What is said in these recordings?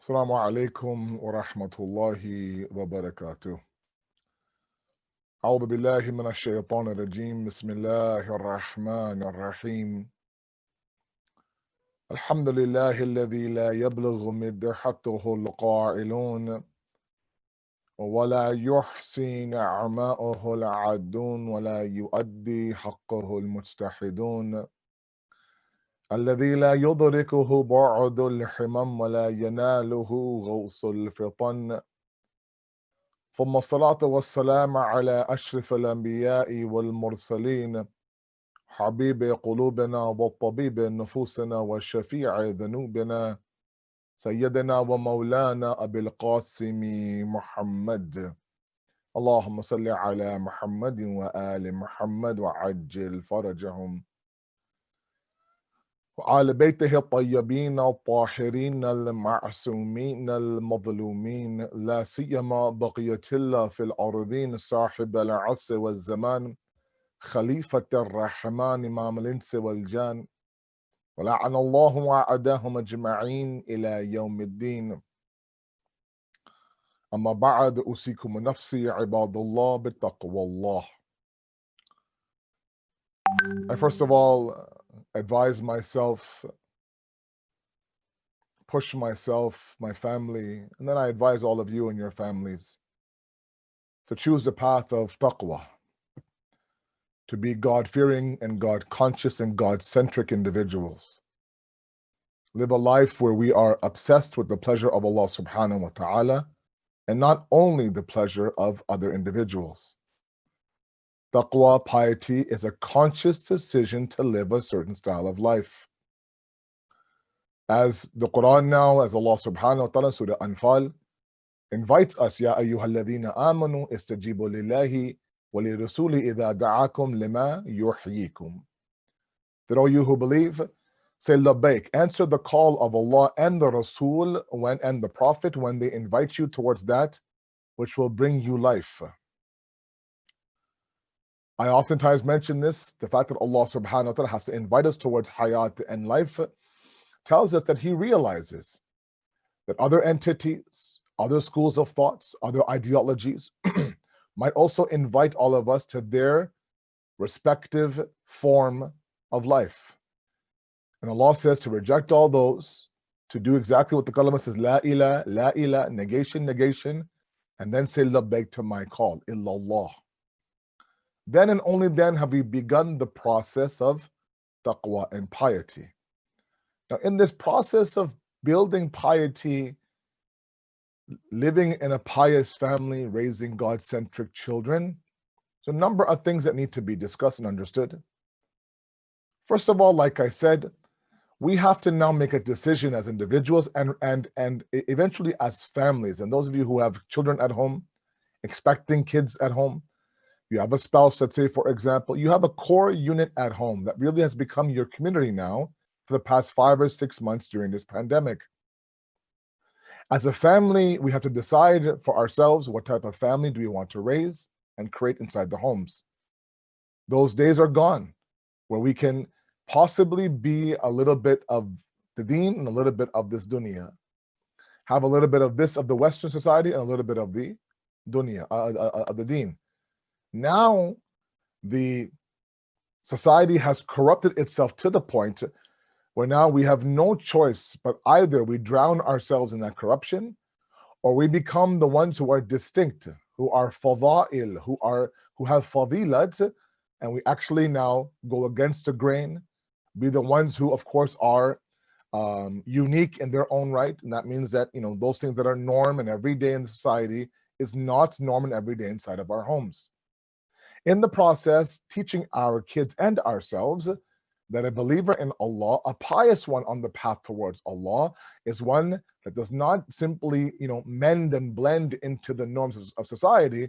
Assalamu alaikum wa rahmatullahi wa barakatuh. أعوذ بالله من الشيطان الرجيم. بسم الله الرحمن الرحيم. الحمد لله الذي لا يبلغ مدحته القائلون ولا يحصي نعماءه العادون ولا يؤدي حقه المجتحدون، الذي لا يدركه بعد الحمم ولا يناله غوص الفطن، ثم الصلاة والسلام على أشرف الأنبياء والمرسلين، حبيب قلوبنا وطبيب نفوسنا وشفيع ذنوبنا، سيدنا ومولانا أبي القاسم محمد. اللهم صل على محمد وآل محمد وعجل فرجهم، وآل بيته الطيبين الطاهرين المعصومين المظلومين، لا سيما بقية الله في الأرضين صاحب العصر والزمان، خليفة الرحمن إمام الإنس والجان، ولعن الله أعداهم أجمعين إلى يوم الدين. أما بعد، أوصيكم نفسي عباد الله بالتقوى الله. I first of all advise myself, push myself, my family, and then I advise all of you and your families to choose the path of taqwa, to be God-fearing and God-conscious and God-centric individuals. Live a life where we are obsessed with the pleasure of Allah subhanahu wa ta'ala and not only the pleasure of other individuals. Taqwa, piety, is a conscious decision to live a certain style of life. As the Quran now, as Allah subhanahu wa ta'ala, Surah Anfal, invites us, Ya ayyuhalladhina amanu istajibu lillahi wa li rasuli idha da'akum lima yuhyikum. That all you who believe, say labbaik, answer the call of Allah and the Rasul and the Prophet when they invite you towards that which will bring you life. I oftentimes mention this, the fact that Allah subhanahu wa ta'ala has to invite us towards hayat and life tells us that He realizes that other entities, other schools of thoughts, other ideologies might also invite all of us to their respective form of life. And Allah says to reject all those, to do exactly what the kalama says, la ilah, negation, and then say labbaik to my call, illallah. Then and only then have we begun the process of taqwa and piety. Now, in this process of building piety, living in a pious family, raising God-centric children, there's a number of things that need to be discussed and understood. First of all, like I said, we have to now make a decision as individuals and eventually as families. And those of you who have children at home, expecting kids at home, you have a spouse, let's say, for example, you have a core unit at home that really has become your community now for the past 5 or 6 months during this pandemic. As a family, we have to decide for ourselves what type of family do we want to raise and create inside the homes. Those days are gone where we can possibly be a little bit of the deen and a little bit of this dunya. Have a little bit of this of the Western society and a little bit of the dunya, of the deen. Now, the society has corrupted itself to the point where now we have no choice, but either we drown ourselves in that corruption, or we become the ones who are distinct, who are fada'il, who have fadilat, and we actually now go against the grain, be the ones who, of course, are unique in their own right. And that means that, those things that are norm and everyday in society is not norm and everyday inside of our homes. In the process, teaching our kids and ourselves that a believer in Allah, a pious one on the path towards Allah, is one that does not simply, mend and blend into the norms of society,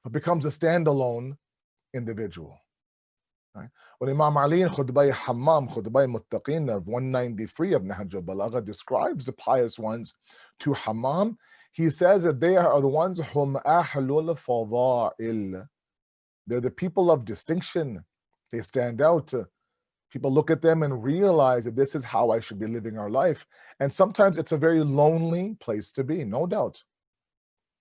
but becomes a standalone individual. Right? When Imam Ali in Khutbah Hammam, Khutbah Muttaqin of 193 of Nahj al-Balagha describes the pious ones to Hammam, he says that they are the ones hum ahlul fada'il. They're the people of distinction. They stand out. People look at them and realize that this is how I should be living our life. And sometimes it's a very lonely place to be, no doubt.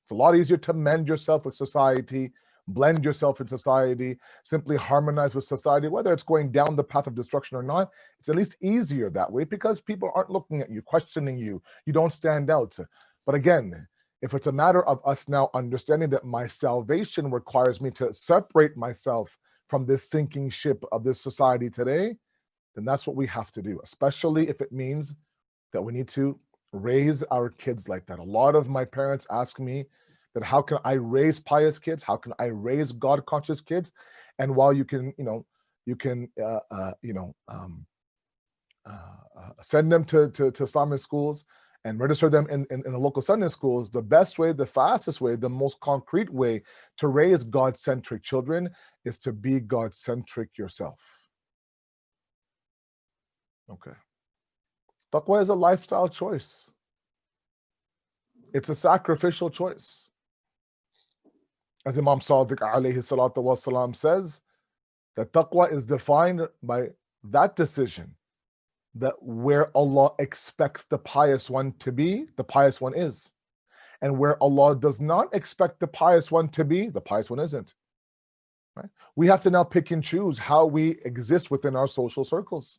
It's a lot easier to mend yourself with society, blend yourself in society, simply harmonize with society, whether it's going down the path of destruction or not. It's at least easier that way because people aren't looking at you, questioning you. You don't stand out. But again, if it's a matter of us now understanding that my salvation requires me to separate myself from this sinking ship of this society today, then that's what we have to do, especially if it means that we need to raise our kids like that. A lot of my parents ask me that how can I raise pious kids? How can I raise God-conscious kids? And while you can, send them to Islamic schools and register them in the local Sunday schools, the best way, the fastest way, the most concrete way to raise God-centric children is to be God-centric yourself. Okay. Taqwa is a lifestyle choice. It's a sacrificial choice. As Imam Sadiq alayhi salatu wasalam says, that taqwa is defined by that decision that where Allah expects the pious one to be, the pious one is. And where Allah does not expect the pious one to be, the pious one isn't. Right? We have to now pick and choose how we exist within our social circles.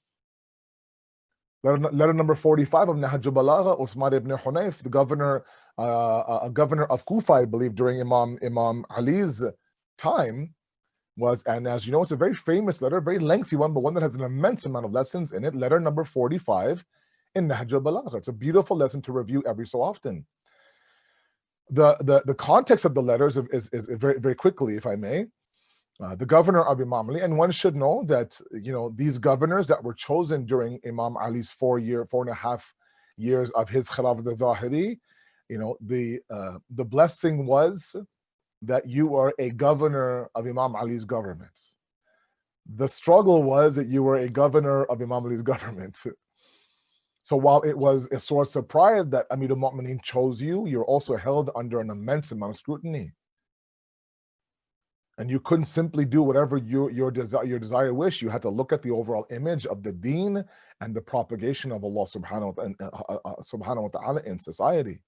Letter number 45 of Nahj al-Balagha, Uthman ibn Hunayf, the governor, a governor of Kufa, I believe, during Imam Ali's time, was, and as you know, it's a very famous letter, very lengthy one, but one that has an immense amount of lessons in it. Letter number 45 in Nahj al-Balagha. It's a beautiful lesson to review every so often. The context of the letters is very, very quickly, if I may. The governor of Imam Ali, and one should know that these governors that were chosen during Imam Ali's 4.5 years of his Khilafat al-Zahiri, the blessing was that you are a governor of Imam Ali's government. The struggle was that you were a governor of Imam Ali's government. So while it was a source of pride that Amir al-Mu'mineen chose you, you're also held under an immense amount of scrutiny. And you couldn't simply do whatever your desire wish. You had to look at the overall image of the deen and the propagation of Allah subhanahu wa ta'ala in society.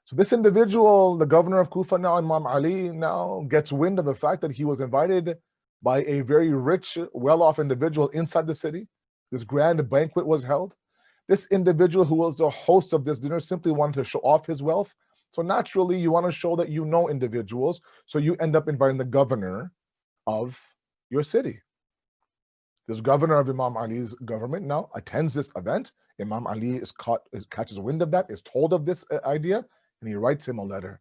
So this individual, the governor of Kufa now, Imam Ali, now gets wind of the fact that he was invited by a very rich, well-off individual inside the city. This grand banquet was held. This individual who was the host of this dinner simply wanted to show off his wealth. So naturally, you want to show that you know individuals, so you end up inviting the governor of your city. This governor of Imam Ali's government now attends this event. Imam Ali catches wind of that, is told of this idea, and he writes him a letter.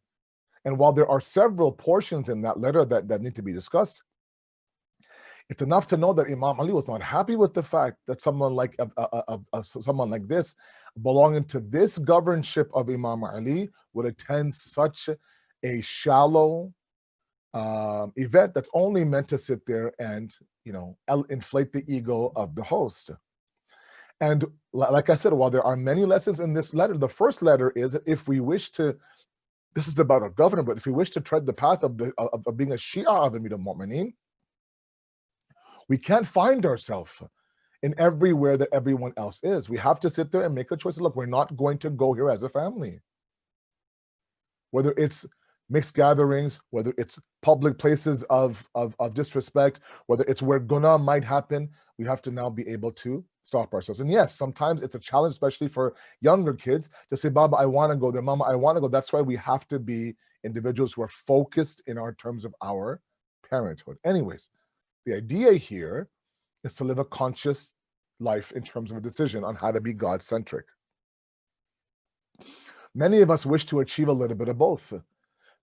And while there are several portions in that letter that need to be discussed, it's enough to know that Imam Ali was not happy with the fact that someone like this, belonging to this governorship of Imam Ali, would attend such a shallow event that's only meant to sit there and inflate the ego of the host. And like I said, while there are many lessons in this letter, the first letter is that if we wish to, this is about a governor, but if we wish to tread the path of being a Shia of Amir al-Mu'mineen, we can't find ourselves in everywhere that everyone else is. We have to sit there and make a choice. Look, we're not going to go here as a family. Whether it's mixed gatherings, whether it's public places of disrespect, whether it's where guna might happen, we have to now be able to stop ourselves. And yes, sometimes it's a challenge, especially for younger kids, to say, Baba, I want to go there, Mama, I want to go. That's why we have to be individuals who are focused in our terms of our parenthood. Anyways, the idea here is to live a conscious life in terms of a decision on how to be God-centric. Many of us wish to achieve a little bit of both.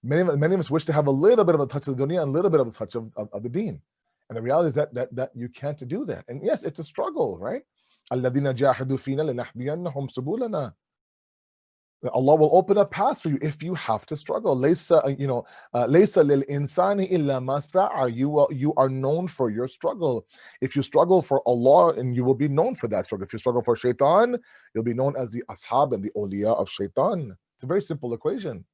Many of us wish to have a little bit of a touch of the dunya and a little bit of a touch of the deen. And the reality is that you can't do that. And yes, it's a struggle, right? الَّذِينَ جَاهَدُوا فِينَا لَنَهْدِيَنَّهُمْ سُبُلَنَا. Allah will open a path for you if you have to struggle. لَيْسَ لِلْإِنسَانِ إِلَّا مَا سَعَى. You are known for your struggle. If you struggle for Allah, and you will be known for that struggle. If you struggle for shaitan, you'll be known as the ashab and the awliya of shaitan. It's a very simple equation.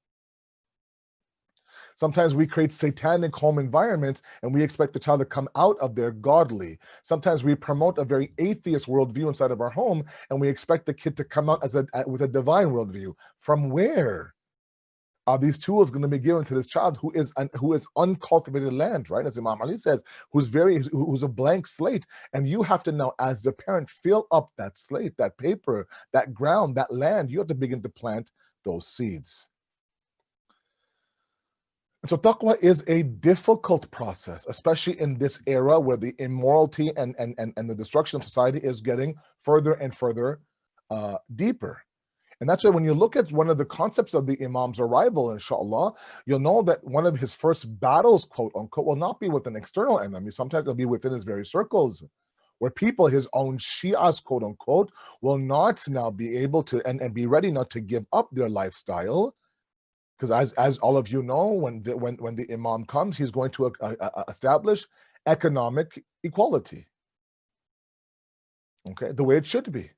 Sometimes we create satanic home environments and we expect the child to come out of there godly. Sometimes we promote a very atheist worldview inside of our home and we expect the kid to come out with a divine worldview. From where are these tools going to be given to this child who is uncultivated land, right? As Imam Ali says, who's a blank slate, and you have to now, as the parent, fill up that slate, that paper, that ground, that land. You have to begin to plant those seeds. And so taqwa is a difficult process, especially in this era where the immorality and the destruction of society is getting further and further deeper. And that's why when you look at one of the concepts of the Imam's arrival, inshallah, you'll know that one of his first battles, quote unquote, will not be with an external enemy. Sometimes it'll be within his very circles, where people, his own Shias, quote unquote, will not now be able to and be ready now to give up their lifestyle. Because as all of you know, when the Imam comes, he's going to establish economic equality. Okay, the way it should be.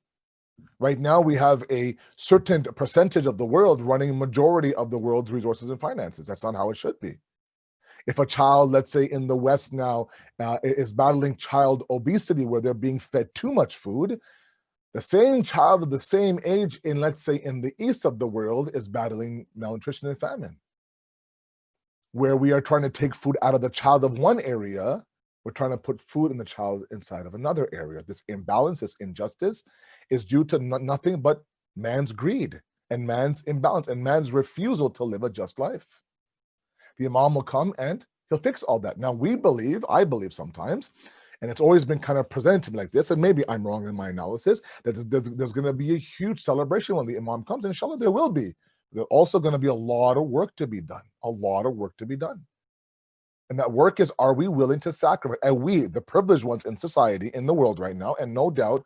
Right now, we have a certain percentage of the world running majority of the world's resources and finances. That's not how it should be. If a child, let's say in the West now, is battling child obesity, where they're being fed too much food, the same child of the same age in, let's say, in the East of the world is battling malnutrition and famine. Where we are trying to take food out of the child of one area, we're trying to put food in the child inside of another area. This imbalance, this injustice is due to nothing but man's greed and man's imbalance and man's refusal to live a just life. The Imam will come and he'll fix all that. Now I believe sometimes, and it's always been kind of presented to me like this, and maybe I'm wrong in my analysis, that there's going to be a huge celebration when the Imam comes, and inshallah there will be. There's also going to be a lot of work to be done, And that work is, are we willing to sacrifice? And we, the privileged ones in society, in the world right now, and no doubt,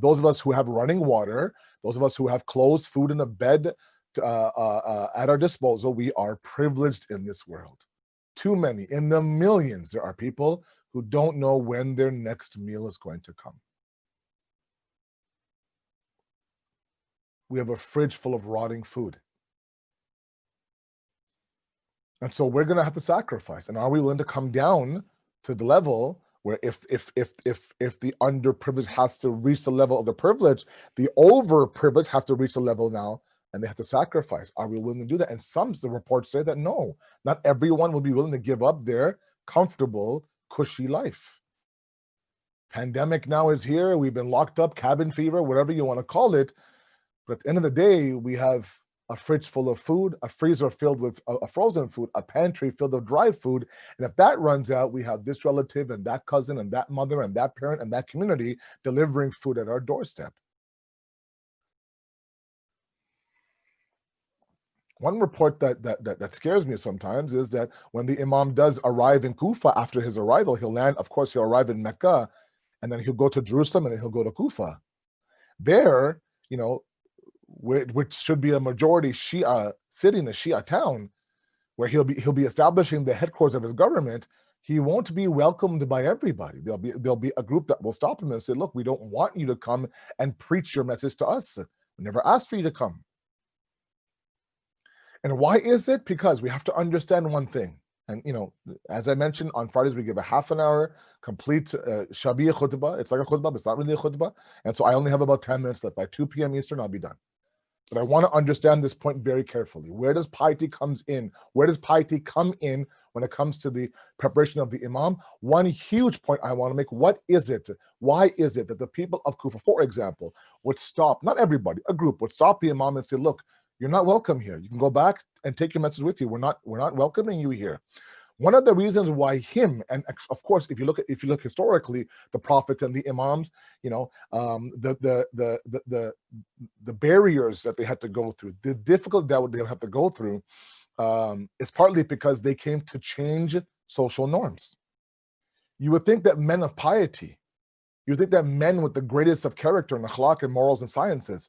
those of us who have running water, those of us who have clothes, food, and a bed at our disposal, we are privileged in this world. Too many, in the millions, there are people who don't know when their next meal is going to come. We have a fridge full of rotting food. And so we're going to have to sacrifice. And are we willing to come down to the level where if the underprivileged has to reach the level of the privilege, the overprivileged have to reach the level now, and they have to sacrifice? Are we willing to do that? And the reports say that no, not everyone will be willing to give up their comfortable, cushy life. Pandemic now is here. We've been locked up, cabin fever, whatever you want to call it. But at the end of the day, we have a fridge full of food, a freezer filled with a frozen food, a pantry filled with dry food. And if that runs out, we have this relative and that cousin and that mother and that parent and that community delivering food at our doorstep. One report that scares me sometimes is that when the Imam does arrive in Kufa, after his arrival, he'll land, of course, he'll arrive in Mecca, and then he'll go to Jerusalem, and then he'll go to Kufa. There, which should be a majority Shia city, in a Shia town, where he'll be establishing the headquarters of his government, he won't be welcomed by everybody. There'll be a group that will stop him and say, look, we don't want you to come and preach your message to us. We never asked for you to come. And why is it? Because we have to understand one thing. And, as I mentioned, on Fridays, we give a half an hour complete Shabiya khutbah. It's like a khutbah, but it's not really a khutbah. And so I only have about 10 minutes left. By 2 p.m. Eastern, I'll be done. But I want to understand this point very carefully. Where does piety comes in? Where does piety come in when it comes to the preparation of the Imam? One huge point I want to make: what is it? Why is it that the people of Kufa, for example, would stop, not everybody, a group would stop the Imam and say, look, you're not welcome here. You can go back and take your message with you. We're not welcoming you here. One of the reasons why him, and of course, if you look historically, the prophets and the Imams, the barriers that they had to go through, the difficulty that they have to go through, is partly because they came to change social norms. You would think that men of piety, you would think that men with the greatest of character and akhlaq and morals and sciences,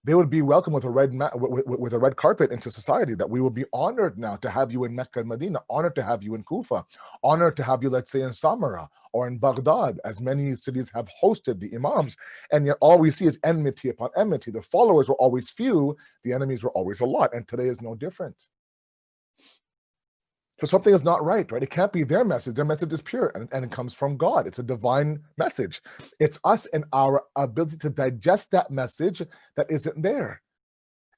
they would be welcome with a red carpet into society, that we would be honored now to have you in Mecca and Medina, honored to have you in Kufa, honored to have you, let's say, in Samarra or in Baghdad, as many cities have hosted the Imams. And yet all we see is enmity upon enmity. The followers were always few, the enemies were always a lot, and today is no different. So something is not right, right? It can't be their message. Their message is pure and it comes from God. It's a divine message. It's us and our ability to digest that message that isn't there.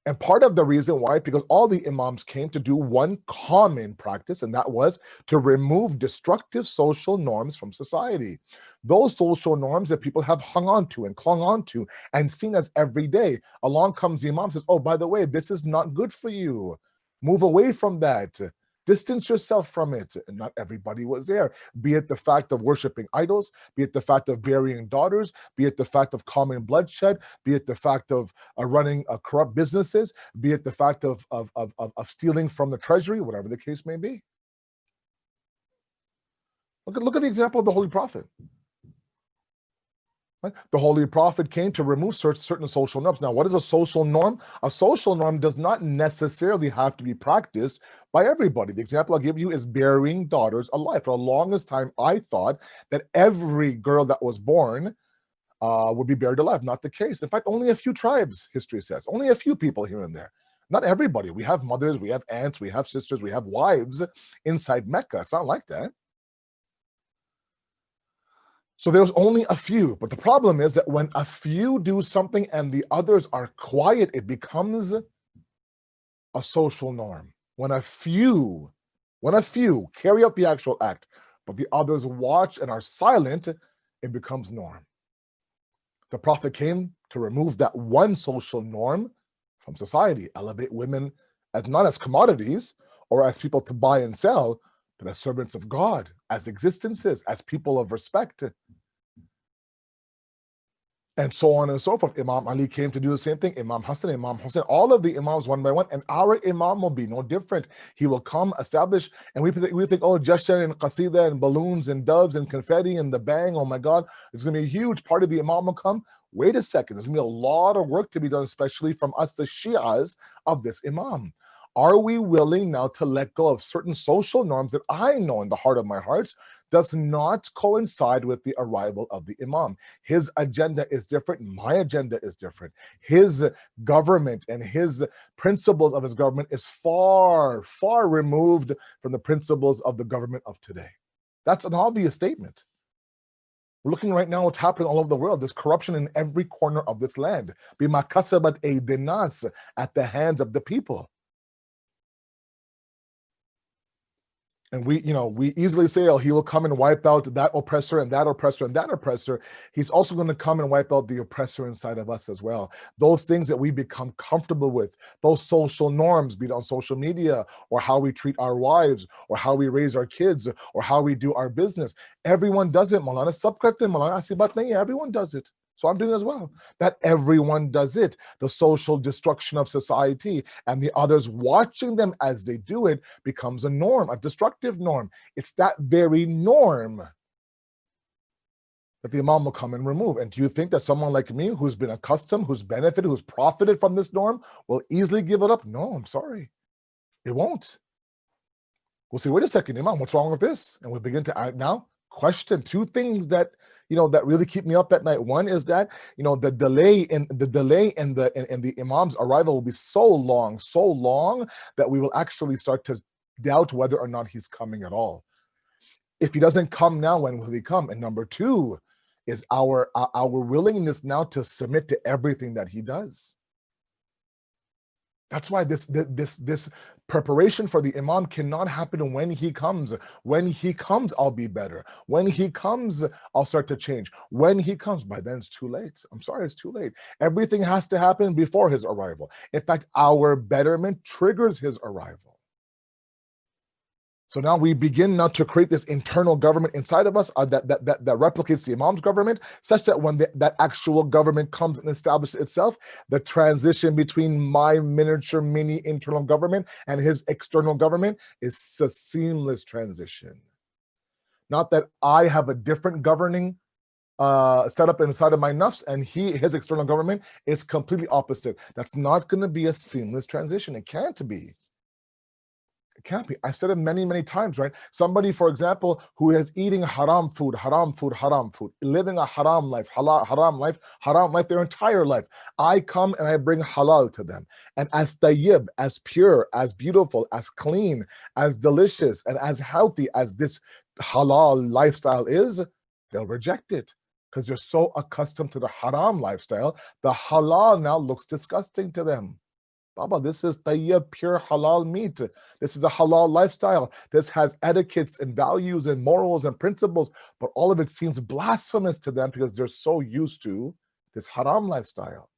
And part of the reason why, because all the imams came to do one common practice, and that was to remove destructive social norms from society. Those social norms that people have hung on to and clung on to and seen as everyday. Along comes the imam and says, oh, by the way, this is not good for you. Move away from that. Distance yourself from it. And not everybody was there. Be it the fact of worshiping idols, be it the fact of burying daughters, be it the fact of common bloodshed, be it the fact of running corrupt businesses, be it the fact of stealing from the treasury, whatever the case may be. Look at the example of the Holy Prophet. Right? The Holy Prophet came to remove certain social norms. Now, what is a social norm? A social norm does not necessarily have to be practiced by everybody. The example I'll give you is burying daughters alive. For the longest time, I thought that every girl that was born would be buried alive. Not the case. In fact, only a few tribes, history says. Only a few people here and there. Not everybody. We have mothers, we have aunts, we have sisters, we have wives inside Mecca. It's not like that. So there's only a few, but the problem is that when a few do something and the others are quiet, it becomes a social norm. When a few carry out the actual act, but the others watch and are silent, it becomes norm. The Prophet came to remove that one social norm from society, elevate women as not as commodities or as people to buy and sell, but as servants of God, as existences, as people of respect. And so on and so forth. Imam Ali came to do the same thing. Imam Hassan, Imam Hussein, all of the imams one by one. And our imam will be no different. He will come, establish, and we think, oh, jashan and qasida and balloons and doves and confetti and the bang, oh my God, it's going to be a huge part of the imam will come. Wait a second, there's going to be a lot of work to be done, especially from us, the Shias of this imam. Are we willing now to let go of certain social norms that I know in the heart of my hearts does not coincide with the arrival of the imam? His agenda is different. My agenda is different. His government and his principles of his government is far, far removed from the principles of the government of today. That's an obvious statement. We're looking right now what's happening all over the world. There's corruption in every corner of this land. Bima kasabat aydin nas, at the hands of the people. And we easily say, oh, he will come and wipe out that oppressor and that oppressor and that oppressor. He's also going to come and wipe out the oppressor inside of us as well. Those things that we become comfortable with, those social norms, be it on social media or how we treat our wives or how we raise our kids or how we do our business. Everyone does it. Maulana subkarte, Maulana asibat nahi, everyone does it. So I'm doing as well. That everyone does it. The social destruction of society and the others watching them as they do it becomes a norm, a destructive norm. It's that very norm that the imam will come and remove. And do you think that someone like me who's been accustomed, who's benefited, who's profited from this norm will easily give it up? No, I'm sorry. It won't. We'll say, wait a second, imam, what's wrong with this? And we begin to now question two things that that really keep me up at night. One is that the delay in the imam's arrival will be so long that we will actually start to doubt whether or not he's coming at all. If he doesn't come now, when will he come? And number two is our willingness now to submit to everything that he does. That's why this preparation for the imam cannot happen when he comes. When he comes, I'll be better. When he comes, I'll start to change. When he comes, by then it's too late. I'm sorry, it's too late. Everything has to happen before his arrival. In fact, our betterment triggers his arrival. So now we begin now to create this internal government inside of us that replicates the imam's government, such that when that actual government comes and establishes itself, the transition between my miniature mini internal government and his external government is a seamless transition. Not that I have a different governing setup inside of my nafs and his external government is completely opposite. That's not going to be a seamless transition. It can't be. It can't be. I've said it many, many times, right? Somebody, for example, who is eating haram food, living a haram life, haram life their entire life. I come and I bring halal to them. And as tayyib, as pure, as beautiful, as clean, as delicious, and as healthy as this halal lifestyle is, they'll reject it because they're so accustomed to the haram lifestyle. The halal now looks disgusting to them. Baba, this is tayyib, pure halal meat. This is a halal lifestyle. This has etiquettes and values and morals and principles, but all of it seems blasphemous to them because they're so used to this haram lifestyle.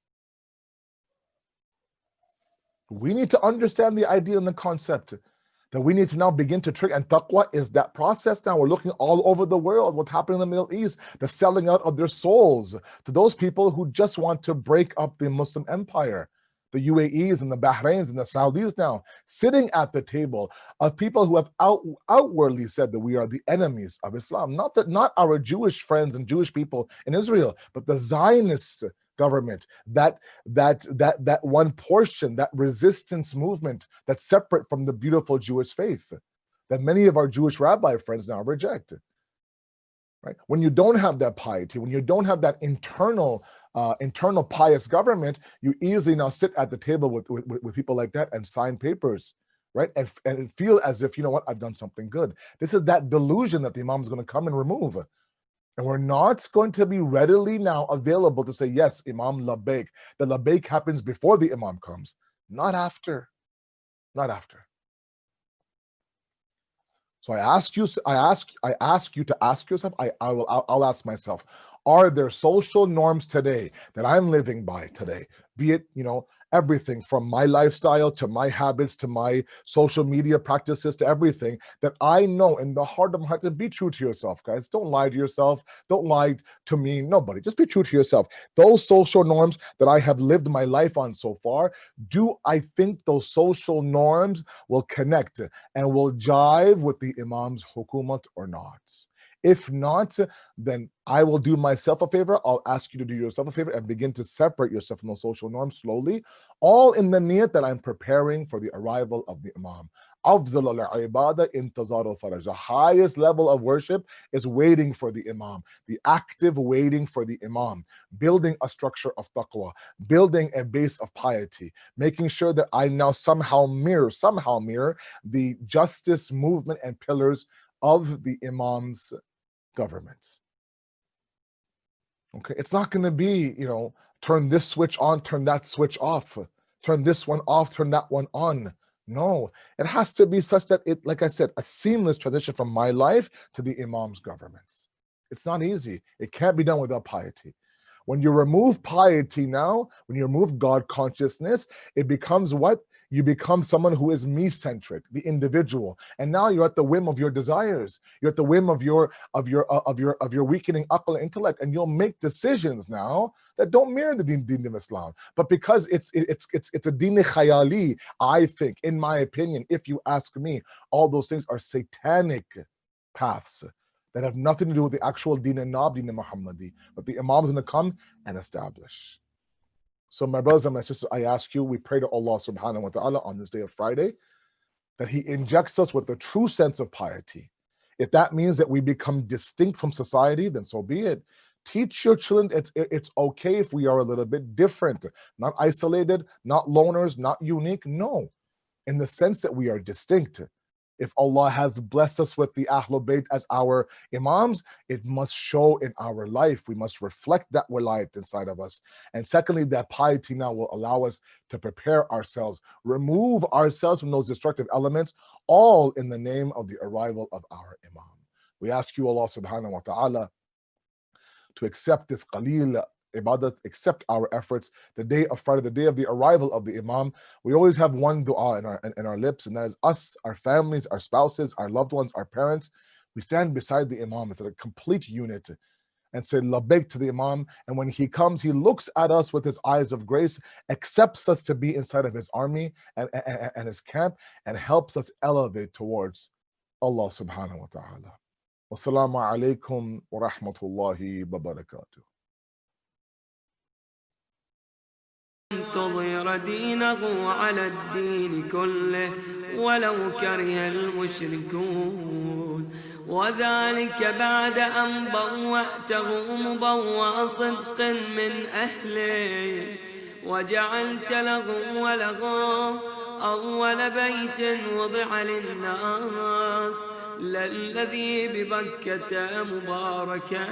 We need to understand the idea and the concept that we need to now begin to trigger. And taqwa is that process now. We're looking all over the world, what's happening in the Middle East, the selling out of their souls to those people who just want to break up the Muslim empire. The UAEs and the Bahrains and the Saudis now sitting at the table of people who have outwardly said that we are the enemies of Islam. Not our Jewish friends and Jewish people in Israel, but the Zionist government, that one portion, that resistance movement that's separate from the beautiful Jewish faith that many of our Jewish rabbi friends now reject. Right? When you don't have that piety, when you don't have that internal pious government, you easily now sit at the table with people like that and sign papers, right? And feel as if, you know what, I've done something good. This is that delusion that the Imam is going to come and remove. And we're not going to be readily now available to say, yes, Imam labbaik. The labbaik happens before the Imam comes, not after. Not after. So I ask you to ask yourself, I'll ask myself, are there social norms today that I'm living by today? Be it, everything from my lifestyle to my habits to my social media practices to everything that I know in the heart of my heart. To be true to yourself, guys. Don't lie to yourself. Don't lie to me. Nobody. Just be true to yourself. Those social norms that I have lived my life on so far, do I think those social norms will connect and will jive with the Imam's hukumat or not? If not, then I will do myself a favor. I'll ask you to do yourself a favor and begin to separate yourself from those social norms slowly, all in the niyat that I'm preparing for the arrival of the Imam. أفضل العبادة انتظار الفرج. The highest level of worship is waiting for the Imam, the active waiting for the Imam, building a structure of taqwa, building a base of piety, making sure that I now somehow mirror the justice movement and pillars of the Imam's governments. Okay, it's not going to be, turn this switch on, turn that switch off, turn this one off, turn that one on. No, it has to be such that it, like I said, a seamless transition from my life to the Imam's governments. It's not easy. It can't be done without piety. When you remove piety now, when you remove God consciousness, it becomes what? You become someone who is me-centric, the individual, and now you're at the whim of your desires. You're at the whim of your weakening aql and intellect, and you'll make decisions now that don't mirror the deen of Islam. But because it's a deen khayali, I think, in my opinion, if you ask me, all those things are satanic paths that have nothing to do with the actual deen and deen Muhammadi, but the Imam is going to come and establish. So my brothers and my sisters, I ask you, we pray to Allah subhanahu wa ta'ala on this day of Friday, that He injects us with the true sense of piety. If that means that we become distinct from society, then so be it. Teach your children it's okay if we are a little bit different, not isolated, not loners, not unique. No, in the sense that we are distinct. If Allah has blessed us with the Ahlul Bayt as our Imams, it must show in our life. We must reflect that wilayat inside of us. And secondly, that piety now will allow us to prepare ourselves, remove ourselves from those destructive elements, all in the name of the arrival of our Imam. We ask you, Allah subhanahu wa ta'ala, to accept this qaleel ibadat, accept our efforts. The day of Friday, the day of the arrival of the Imam, we always have one dua in our lips, and that is us, our families, our spouses, our loved ones, our parents. We stand beside the Imam as a complete unit and say labbaik to the Imam. And when he comes, he looks at us with his eyes of grace, accepts us to be inside of his army and his camp, and helps us elevate towards Allah subhanahu wa ta'ala. Wassalamu alaikum wa rahmatullahi wa barakatuh. تظهر دينه على الدين كله ولو كره المشركون، وذلك بعد أن بوأته مبوأ صدق من أهله، وجعلت له ولغا أول بيت وضع للناس للذي ببكة مباركا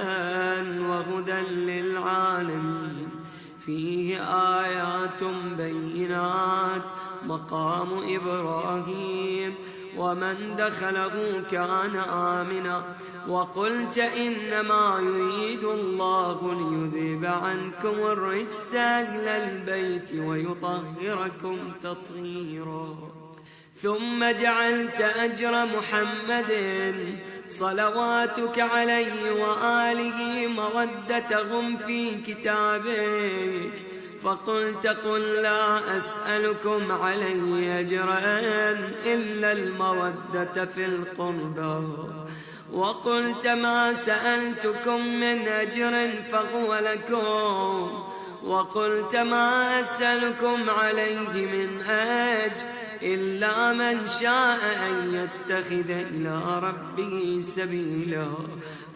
وهدى للعالمين، فيه آيات بينات مقام إبراهيم، ومن دخله كان آمنا. وقلت إنما يريد الله ليذهب عنكم الرجس أهل البيت ويطهركم تطهيرا. ثم جعلت أجر محمد صلواتك عليه وآله مودتهم في كتابك، فقلت قل لا أسألكم عليه أجرا إلا المودة في القربى، وقلت ما سألتكم من أجر فهو لكم، وقلت ما أسألكم عليه من أجر إلا من شاء أن يتخذ إلى ربه سبيلا،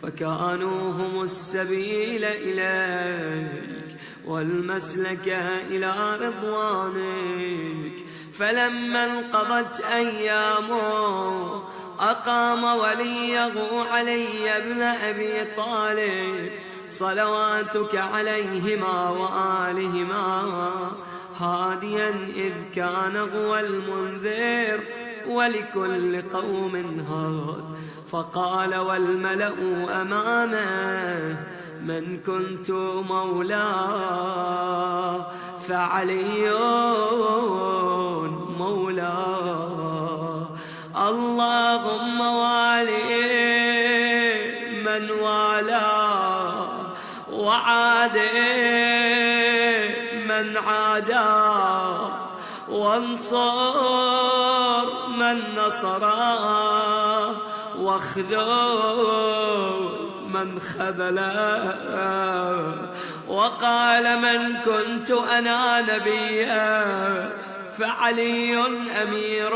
فكانوا هم السبيل إليك والمسلك إلى رضوانك. فلما انقضت أيامه أقام وليه علي ابن أبي طالب صلواتك عليهما وآلهما هاديا، إذ كان هو المنذر ولكل قوم هاد. فقال والملأ أمامه من كنت مولاه فعلي مولاه، اللهم والي من والاه وعادي من عاداه، وانصر من نصره واخذل من خذله. وقال من كنت أنا نبيا فعلي أمير،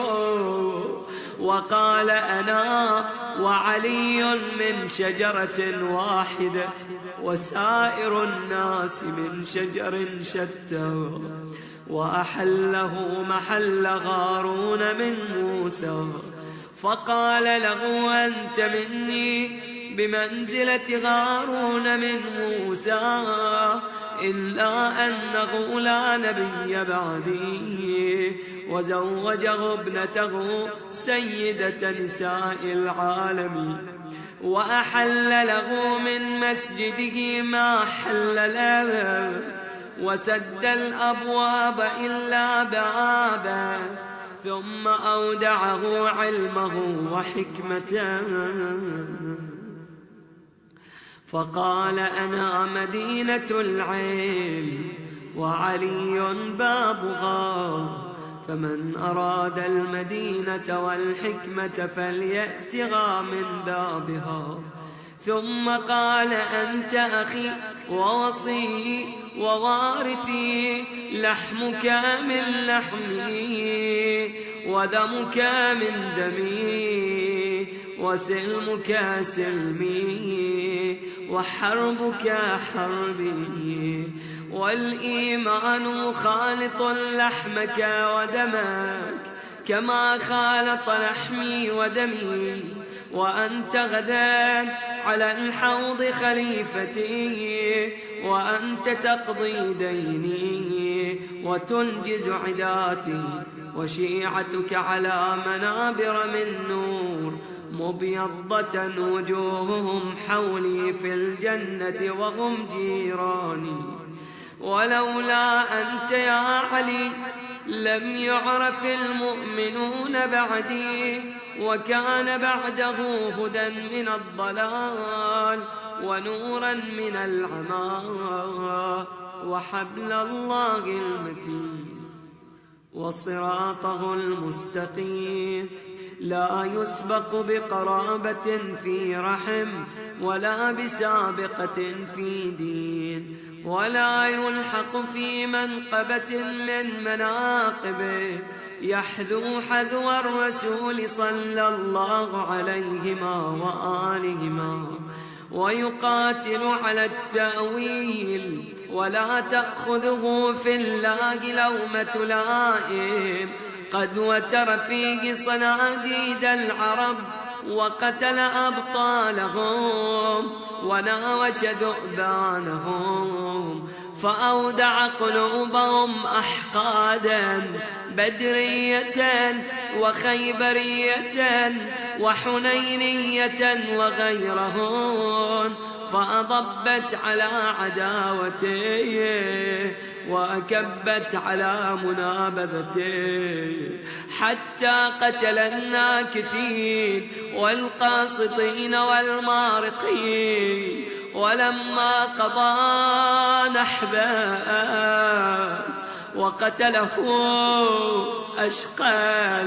وقال أنا وعلي من شجرة واحدة وسائر الناس من شجر شتى. وأحله محل هارون من موسى، فقال له أنت مني بمنزلة هارون من موسى، إلا أنه لا نبي بعدي، وزوجه ابنته سيدة نساء العالمين، وأحل له من مسجده ما حل له، وسد الأبواب إلا بابا، ثم أودعه علمه وحكمته، فقال أنا مدينة العلم وعلي بابها، فمن أراد المدينة والحكمة فليأتها من بابها. ثم قال أنت أخي ووصي ووارثي، لحمك من لحمي ودمك من دمي، وسلمك سلمي وحربك حربي، والإيمان خالط لحمك ودمك كما خالط لحمي ودمي، وأنت غدا على الحوض خليفتي، وأنت تقضي ديني وتنجز عداتي، وشيعتك على منابر من نور مبيضة وجوههم حولي في الجنة وهم جيراني. ولولا أنت يا علي لم يعرف المؤمنون بعدي، وكان بعده هدى من الضلال ونورا من العمى، وحبل الله المتين وصراطه المستقيم لا يسبق بقرابة في رحم، ولا بسابقة في دين، ولا يلحق في منقبة من مناقبه، يحذو حذو الرسول صلى الله عليهما وآلهما، ويقاتل على التأويل، ولا تأخذه في الله لومة لائم. قد وتر فيه صناديد العرب، وقتل أبطالهم، وناوش ذؤبانهم، فأودع قلوبهم أحقادا بدرية وخيبرية وحنينية وغيرهن، فأضبت على عداوته وأكبت على منابذته، حتى قتل الناكثين والقاسطين والمارقين. ولما قضى نحبه وقتله أشقى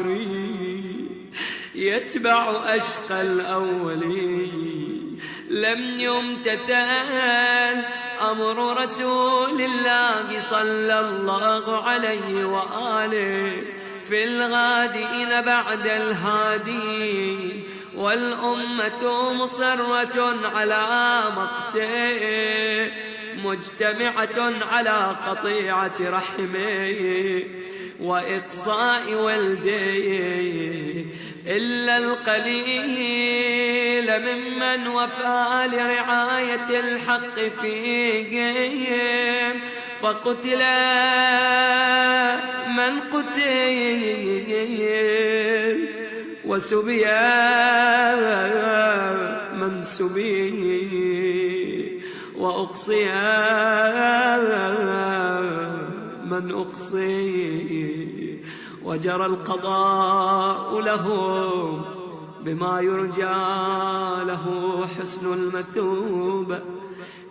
الآخرين يتبع أشقى الأولين، لم يمتثل أمر رسول الله صلى الله عليه وآله في الغادئين بعد الهادين، والأمة مصرة على مقته، مجتمعة على قطيعة رحمه وإقصاء ولده، إلا القليل ممن وفى لرعاية الحق فيهم، فقتل من قتل، وسبي من سبي، وأقصي من أقصي، وجرى القضاء له بما يرجى له حسن المثوبة،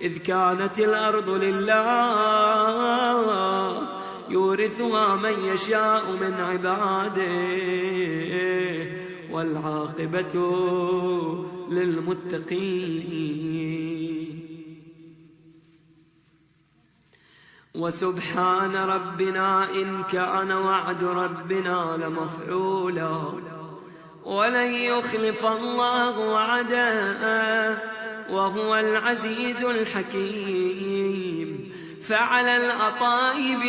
إذ كانت الأرض لله يورثها من يشاء من عباده، والعاقبة للمتقين. وسبحان ربنا إن كان وعد ربنا لمفعولا، ولن يخلف الله وعده، وهو العزيز الحكيم. فعلى الأطايب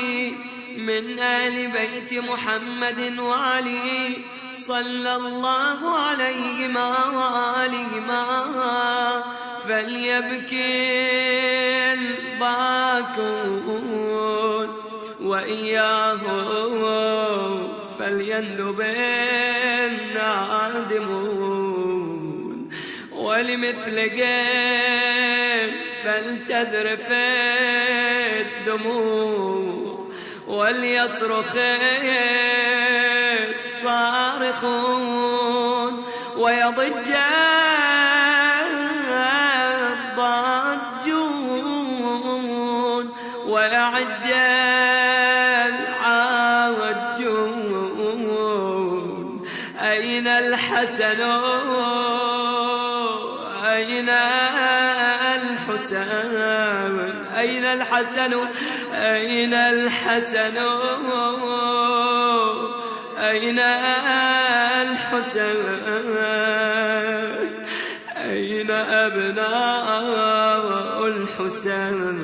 من آل بيت محمد وعلي صلى الله عليهما وآلهما فليبكي الباكون، وإياهم فليندب النادمون، ولمثلهم فلتذرف الدموع، وليصرخ الصارخون، ويضج الضاجون، ويعج العاجون. أين الحسن أين الحسين، أين الحسن أين الحسن أين الحسين، أين أبناء الحسين.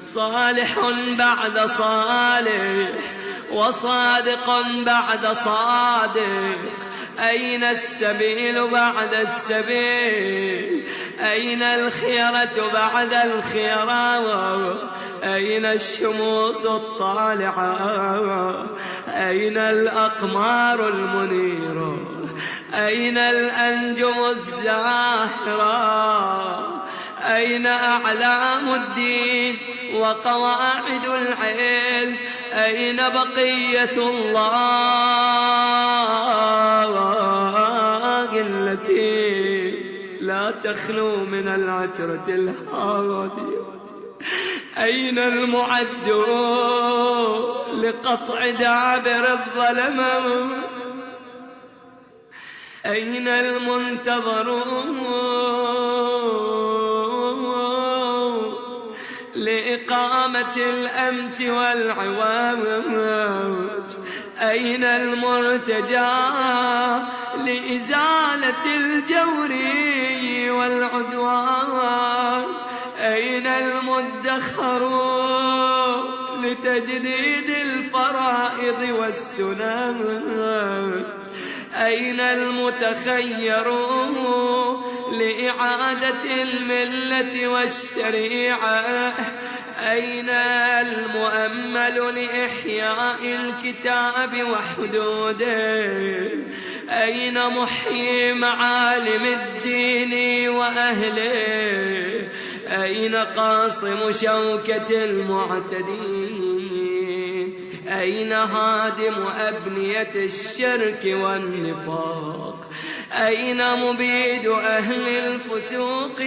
صالح بعد صالح، وصادق بعد صادق، أين السبيل بعد السبيل، أين الخيرة بعد الخيرة، أين الشموس الطالعة، أين الأقمار المنيرة، أين الأنجم الزاهرة، أين أعلام الدين وقواعد العلم، أين بقية الله التي لا تخلو من العترة الهادية، أين المعد لقطع دابر الظلم، أين المنتظرون لإقامة الأمت والعواج؟ أين المرتجى لإزالة الجور والعدوان؟ أين المدخر لتجديد الفرائض والسنن؟ أين المتخير لإعادة الملة والشريعة؟ أين المؤمل لإحياء الكتاب وحدوده؟ أين محيي معالم الدين وأهله؟ أين قاصم شوكة المعتدين؟ أين هادم أبنية الشرك والنفاق؟ أين مبيد أهل الفسوق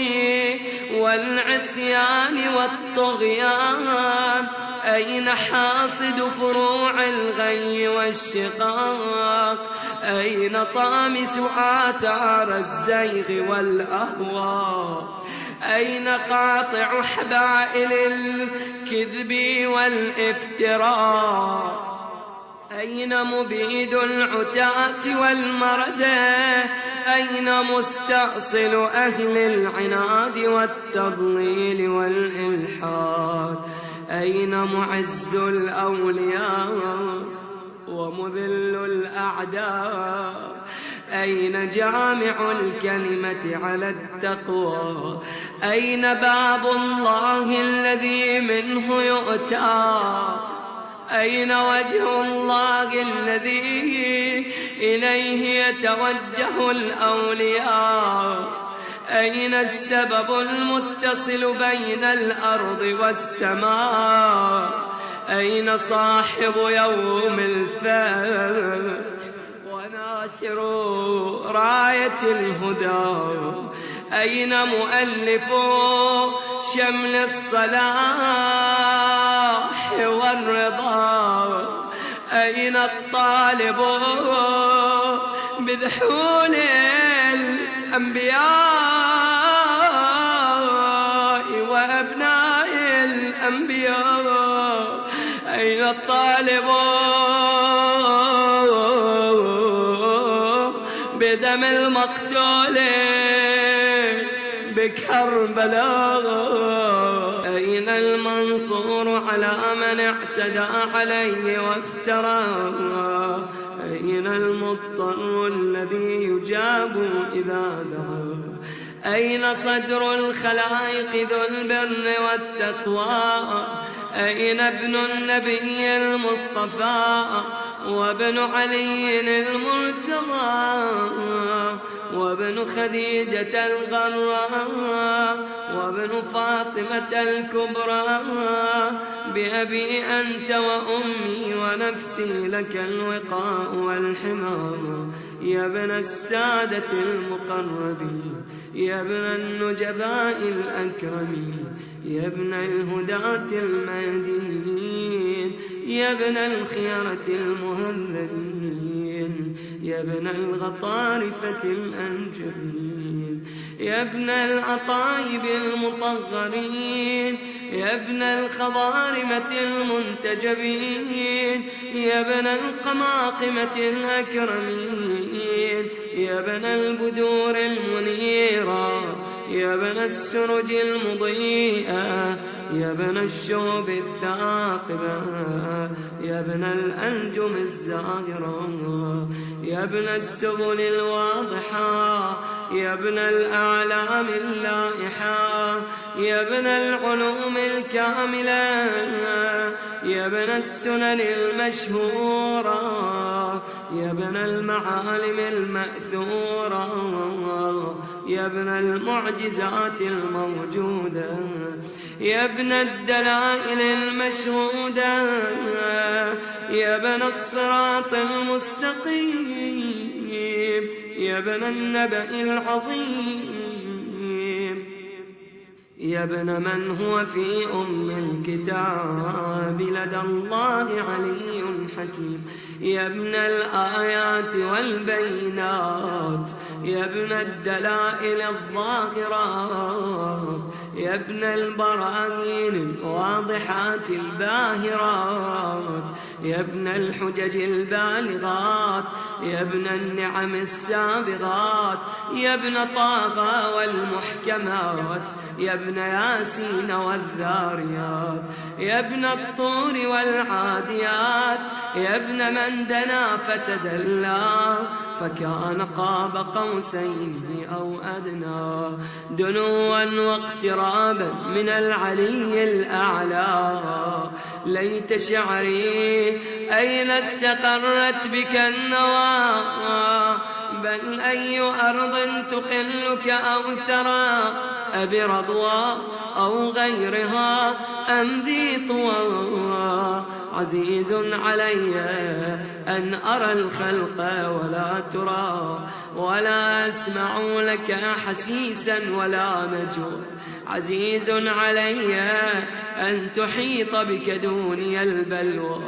والعصيان والطغيان؟ أين حاصد فروع الغي والشقاق؟ أين طامس آثار الزيغ والأهواء؟ أين قاطع حبائل الكذب والافتراء؟ أين مبيد العتاة والمردة؟ أين مستأصل أهل العناد والتضليل والإلحاد؟ أين معز الأولياء ومذل الأعداء؟ أين جامع الكلمة على التقوى؟ أين باب الله الذي منه يؤتى؟ أين وجه الله الذي إليه يتوجه الأولياء؟ أين السبب المتصل بين الأرض والسماء؟ أين صاحب يوم الفات وناشر راية الهدى؟ أين مؤلف شمل الصلاح والرضا؟ أين الطالب بذحول الأنبياء وأبناء الأنبياء؟ أين الطالب بدم المقتول بكربلاء؟ أين المنصور على من اعتدى عليه وافترى؟ أين المضطر الذي يجاب إذا دعا؟ أين صدر الخلائق ذو البر والتقوى؟ أين ابن النبي المصطفى وابن علي المرتضى وابن خديجة الغراء وابن فاطمة الكبرى؟ بأبي أنت وأمي ونفسي لك الوقاء والحمار، يا ابن السادة المقربين، يا ابن النجباء الأكرمين، يا ابن الهداة المهديين، يا ابن الخيرة المهذبين، يا ابن الغطارفة الأنجبين، يا ابن الأطايب المطهرين، يا ابن الخضارمة المنتجبين، يا ابن القماقمة الأكرمين، يا ابن البدور المنيرة، يا ابن السرج المضيئة، يا ابن الشوب الثاقبة، يا ابن الأنجم الزاهرة، يا ابن السبل الواضحة، يا ابن الأعلام اللائحة، يا ابن العلوم الكاملة، يا ابن السنن المشهورة، يا ابن المعالم المأثورة، يا ابن المعجزات الموجودة، يا ابن الدلائل المشهودة، يا ابن الصراط المستقيم، يا ابن النبأ العظيم، يا ابن من هو في أم الكتاب لدى الله علي حكيم. يا ابن الآيات والبينات، يا ابن الدلائل الظاهرات، يا ابن البراهين الواضحات الباهرات، يا ابن الحجج البالغات، يا ابن النعم السابغات، يا ابن طه والمحكمات، يا ابن ياسين والذاريات، يا ابن الطور والعاديات، يا ابن من دنا فتدلى فكان قاب قوسين أو أدنى، دنوا واقترابا من العلي الأعلى. ليت شعري أين استقرت بك النوى، بل أي أرض تخلك أو ثرى، أبرضوى أو غيرها أم ذي طوى. عزيز علي أن أرى الخلق ولا ترى، ولا أسمع لك حسيسا ولا نجوى. عزيز علي أن تحيط بك دوني البلوى،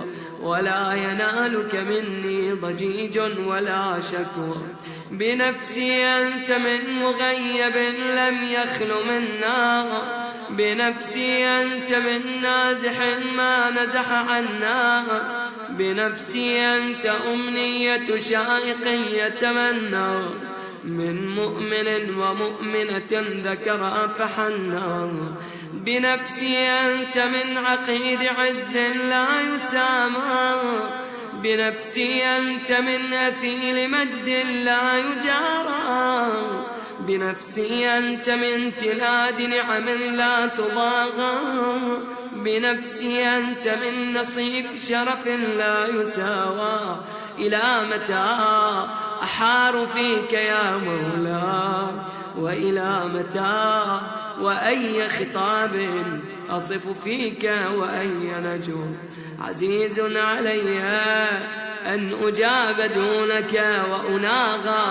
ولا ينالك مني ضجيج ولا شكوى. بنفسي أنت من مغيب لم يخل منا، بنفسي أنت من نازح ما نزح عنا، بنفسي أنت أمنية شائق يتمنى، من مؤمن ومؤمنة ذكر فحنى. بنفسي أنت من عقيد عز لا يسامى، بنفسي أنت من أثيل مجد لا يجارى، بنفسي أنت من تلاد نعم لا تضاغى، بنفسي أنت من نصيف شرف لا يساوى. إلى متى أحار فيك يا مولاي، وإلى متى وأي خطاب أصف فيك وأي نجو. عزيز علي أن أجاب دونك وأناغى،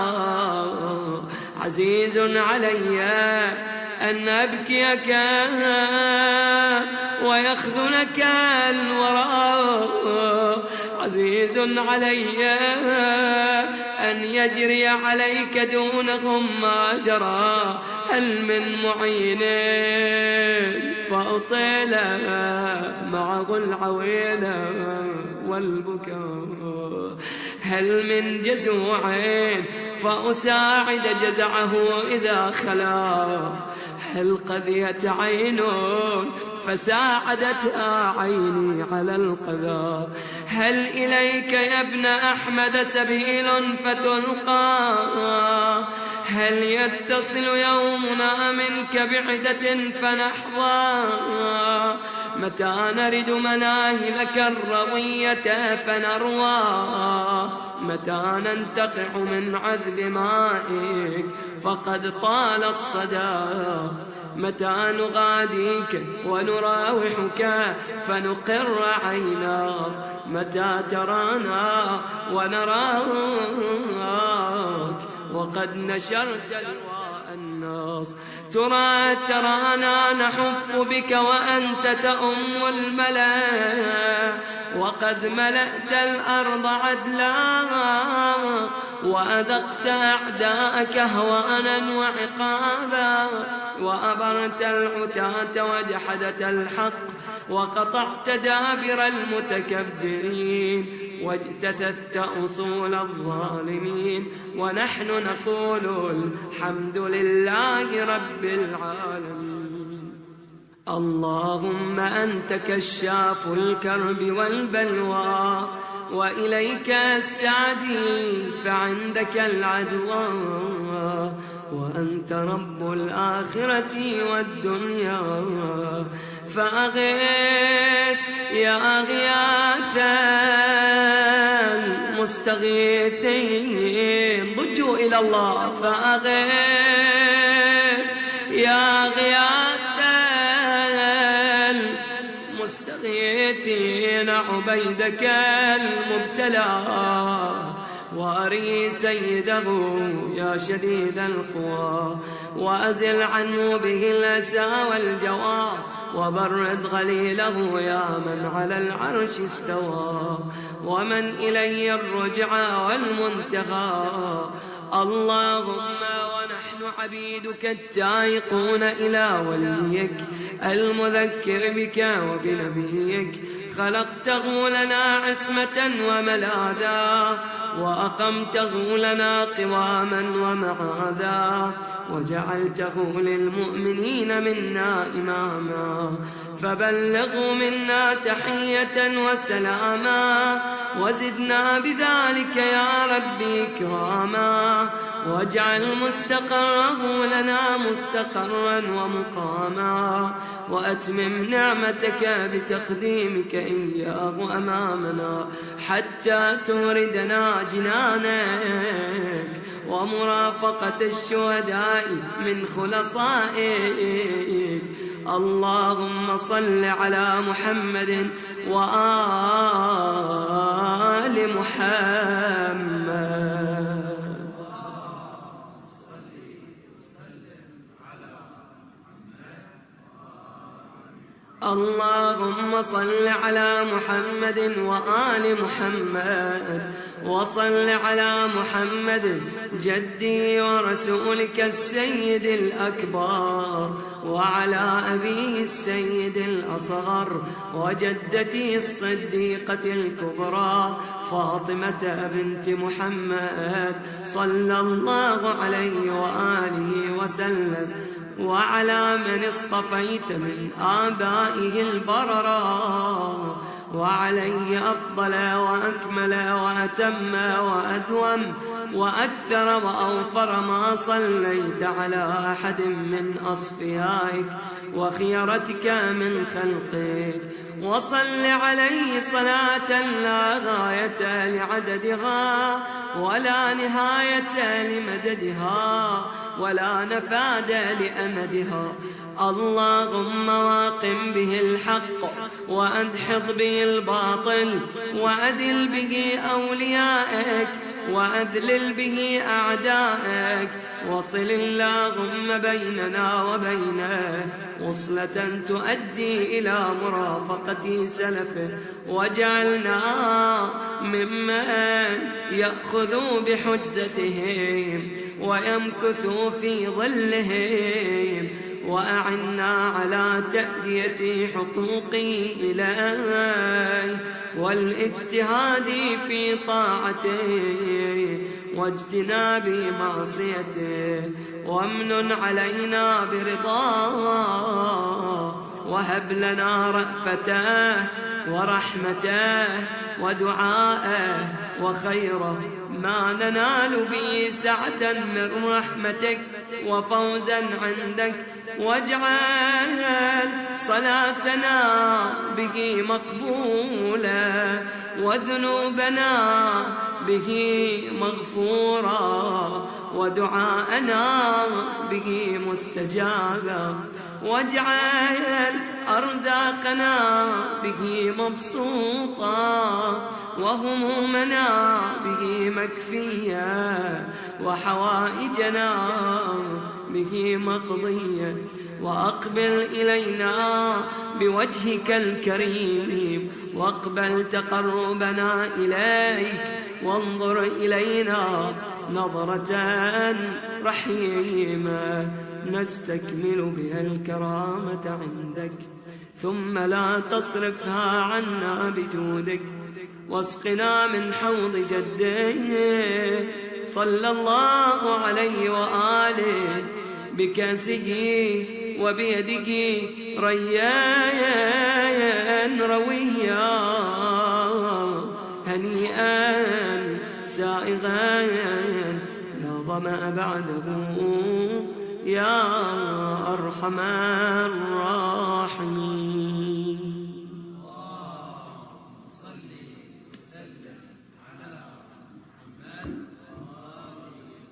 عزيز علي أن أبكيك ويخذلك الوراء، عزيز علي أن يجري عليك دونهم ما جرى. هل من معين فأطيل معه العويل والبكاء، هل من جزوع فأساعد جزعه إذا خلا، هل قذيت عين فساعدتها عيني على القذى. هل إليك يا ابن أحمد سبيل فتلقى، هل يتصل يومنا منك بعدة فنحظى، متى نرد مناهلك الروية فنروى، متى ننتقع من عذب مائك فقد طال الصدى، متى نغاديك ونراوحك فنقر عينا، متى ترانا ونراك وقد نشرت لواء الناس. ترانا نحب بك وأنت تؤم الملا، وقد ملأت الأرض عدلا، وأذقت أعداءك هوانا وعقابا، وأبرت العتاة وجحدت الحق، وقطعت دابر المتكبرين، واجتثثت أصول الظالمين. ونحن نقول الحمد لله رب العالمين. اللهم أنت كشاف الكرب والبلوى، وإليك أستعدي فعندك العدوى، وأنت رب الآخرة والدنيا. فأغيث يا غياث المستغيثين، ضجوا إلى الله. فأغيث يا غياث المستغيثين عبيدك المبتلى، وأري سيده يا شديد القوى، وأزل عنه به الأسى والجوى، وبرد غليله يا من على العرش استوى، ومن إلي الرجعى والمنتهى. اللهم ونحن عبيدك التائقون إلى وليك المذكر بك وبنبيك، خلقته لنا عصمة وملاذا، وأقمته لنا قواما ومعاذا، وجعلته للمؤمنين منا إماما، فبلغوا منا تحية وسلاما، وزدنا بذلك يا ربي كراما، واجعل مستقره لنا مستقرا ومقاما، وأتمم نعمتك بتقديمك إياه أمامنا حتى توردنا جنانك ومرافقة الشهداء من خلصائك. اللهم صل على محمد وآل محمد. اللهم صل على محمد وآل محمد، وصل على محمد جدي ورسولك السيد الأكبر، وعلى أبيه السيد الأصغر، وجدتي الصديقة الكبرى فاطمة بنت محمد صلى الله عليه وآله وسلم، وعلى من اصطفيت من آبائه البررا، وعليه أفضل وأكمل وأتم وأدوم وأكثر وأوفر ما صليت على أحد من أصفيائك وخيرتك من خلقك. وصل عليه صلاة لا غاية لعددها ولا نهاية لمددها ولا نفاد لأمدها. اللهم واقم به الحق وأدحض به الباطل وأدل به أوليائك وأذلل به أعدائك. وصل اللهم بيننا وبينه وصلة تؤدي إلى مرافقة سلفه، واجعلنا ممن يأخذوا بحجزتهم ويمكثوا في ظلهم، وأعنا على تأدية حقوقي إليه والاجتهاد في طاعته واجتناب معصيته، وامنن علينا برضاه، وهب لنا رأفته ورحمته ودعاءه وخيره ما ننال به سعة من رحمتك وفوزا عندك. واجعل صلاتنا به مقبولة وذنوبنا به مغفورا ودعاءنا به مستجابا. واجعل أرزاقنا به مبسوطا وهمومنا به مكفيا وحوائجنا به مقضية. وأقبل إلينا بوجهك الكريم واقبل تقربنا إليك وانظر إلينا نظرة رحيمة نستكمل بها الكرامة عندك، ثم لا تصرفها عنا بجودك. واسقنا من حوض جده صلى الله عليه وآله بكاسه وبيده ريان رويا هنيئا سائغا لا ظمأ بعده يا أرحم الراحمين.